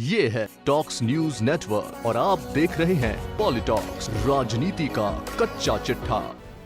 ये है talks news network और आप देख रहे हैं पॉलिटॉक्स, राजनीति का कच्चा चिट्ठा।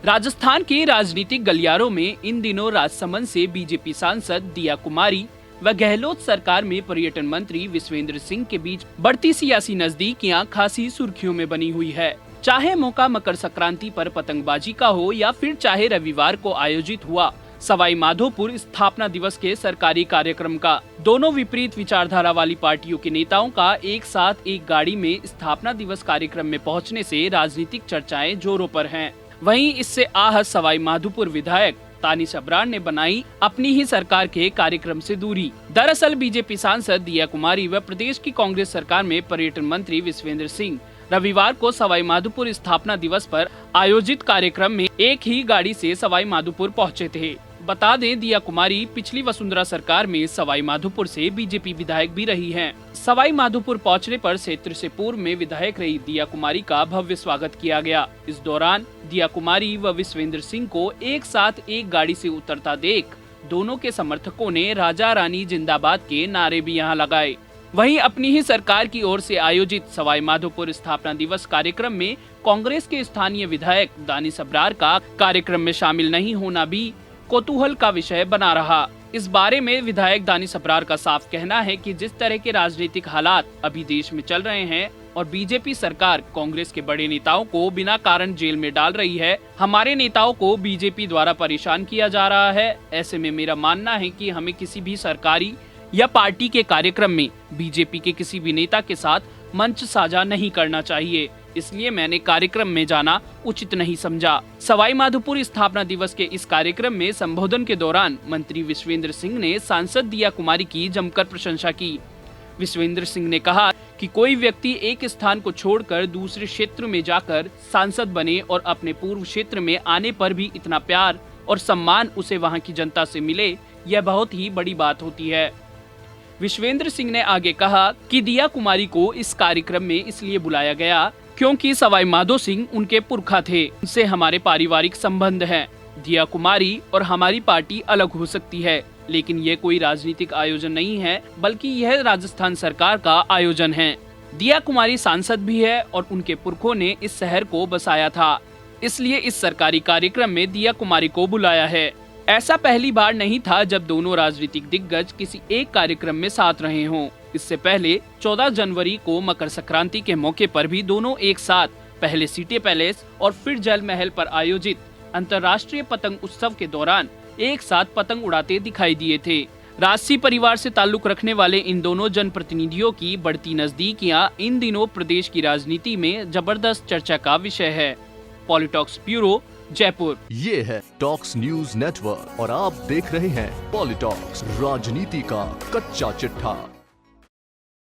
राजस्थान के राजनीतिक गलियारों में इन दिनों राजसमंद से बीजेपी सांसद दिया कुमारी व गहलोत सरकार में पर्यटन मंत्री विश्वेंद्र सिंह के बीच बढ़ती सियासी नजदीकियां खासी सुर्खियों में बनी हुई है। चाहे मौका मकर संक्रांति पर पतंगबाजी का हो या फिर चाहे रविवार को आयोजित हुआ सवाई माधोपुर स्थापना दिवस के सरकारी कार्यक्रम का, दोनों विपरीत विचारधारा वाली पार्टियों के नेताओं का एक साथ एक गाड़ी में स्थापना दिवस कार्यक्रम में पहुंचने से राजनीतिक चर्चाएं जोरों पर हैं। वहीं इससे आहत सवाई माधोपुर विधायक दानिश अब्रार ने बनाई अपनी ही सरकार के कार्यक्रम से दूरी। दरअसल बीजेपी सांसद दिया कुमारी व प्रदेश की कांग्रेस सरकार में पर्यटन मंत्री विश्वेंद्र सिंह रविवार को सवाई माधोपुर स्थापना दिवस पर आयोजित कार्यक्रम में एक ही गाड़ी से सवाई माधोपुर पहुंचे थे। बता दें, दिया कुमारी पिछली वसुंधरा सरकार में सवाई माधोपुर से बीजेपी विधायक भी रही हैं। सवाई माधोपुर पहुंचने पर क्षेत्र से पूर्व में विधायक रही दिया कुमारी का भव्य स्वागत किया गया। इस दौरान दिया कुमारी व विश्वेंद्र सिंह को एक साथ एक गाड़ी से उतरता देख दोनों के समर्थकों ने राजा रानी जिंदाबाद के नारे भी यहां लगाए। वहीं अपनी ही सरकार की ओर से आयोजित सवाई माधोपुर स्थापना दिवस कार्यक्रम में कांग्रेस के स्थानीय विधायक दानिश अब्रार का कार्यक्रम में शामिल नहीं होना भी कौतूहल का विषय बना रहा। इस बारे में विधायक दानिश अब्रार का साफ कहना है कि जिस तरह के राजनीतिक हालात अभी देश में चल रहे हैं और बीजेपी सरकार कांग्रेस के बड़े नेताओं को बिना कारण जेल में डाल रही है, हमारे नेताओं को बीजेपी द्वारा परेशान किया जा रहा है। ऐसे में मेरा मानना है कि हमें किसी भी सरकारी या पार्टी के कार्यक्रम में बीजेपी के किसी भी नेता के साथ मंच साझा नहीं करना चाहिए, इसलिए मैंने कार्यक्रम में जाना उचित नहीं समझा। सवाई माधोपुर स्थापना दिवस के इस कार्यक्रम में संबोधन के दौरान मंत्री विश्वेंद्र सिंह ने सांसद दिया कुमारी की जमकर प्रशंसा की। विश्वेंद्र सिंह ने कहा कि कोई व्यक्ति एक स्थान को छोड़कर दूसरे क्षेत्र में जाकर सांसद बने और अपने पूर्व क्षेत्र में आने पर भी इतना प्यार और सम्मान उसे वहां की जनता से मिले, यह बहुत ही बड़ी बात होती है। विश्वेंद्र सिंह ने आगे कहा कि दिया कुमारी को इस कार्यक्रम में इसलिए बुलाया गया क्योंकि सवाई माधो सिंह उनके पुरखा थे, उनसे हमारे पारिवारिक संबंध हैं। दिया कुमारी और हमारी पार्टी अलग हो सकती है, लेकिन ये कोई राजनीतिक आयोजन नहीं है, बल्कि यह राजस्थान सरकार का आयोजन है। दिया कुमारी सांसद भी है और उनके पुरखों ने इस शहर को बसाया था, इसलिए इस सरकारी कार्यक्रम में दिया कुमारी को बुलाया है। ऐसा पहली बार नहीं था जब दोनों राजनीतिक दिग्गज किसी एक कार्यक्रम में साथ रहे हों। इससे पहले 14 जनवरी को मकर संक्रांति के मौके पर भी दोनों एक साथ पहले सिटी पैलेस और फिर जल महल पर आयोजित अंतर्राष्ट्रीय पतंग उत्सव के दौरान एक साथ पतंग उड़ाते दिखाई दिए थे। राजसी परिवार से ताल्लुक रखने वाले इन दोनों जनप्रतिनिधियों की बढ़ती नजदीकियां इन दिनों प्रदेश की राजनीति में जबरदस्त चर्चा का विषय है। पॉलिटॉक्स ब्यूरो, जयपुर। ये है टॉक्स न्यूज नेटवर्क और आप देख रहे हैं पॉलिटॉक्स, राजनीति का कच्चा चिट्ठा।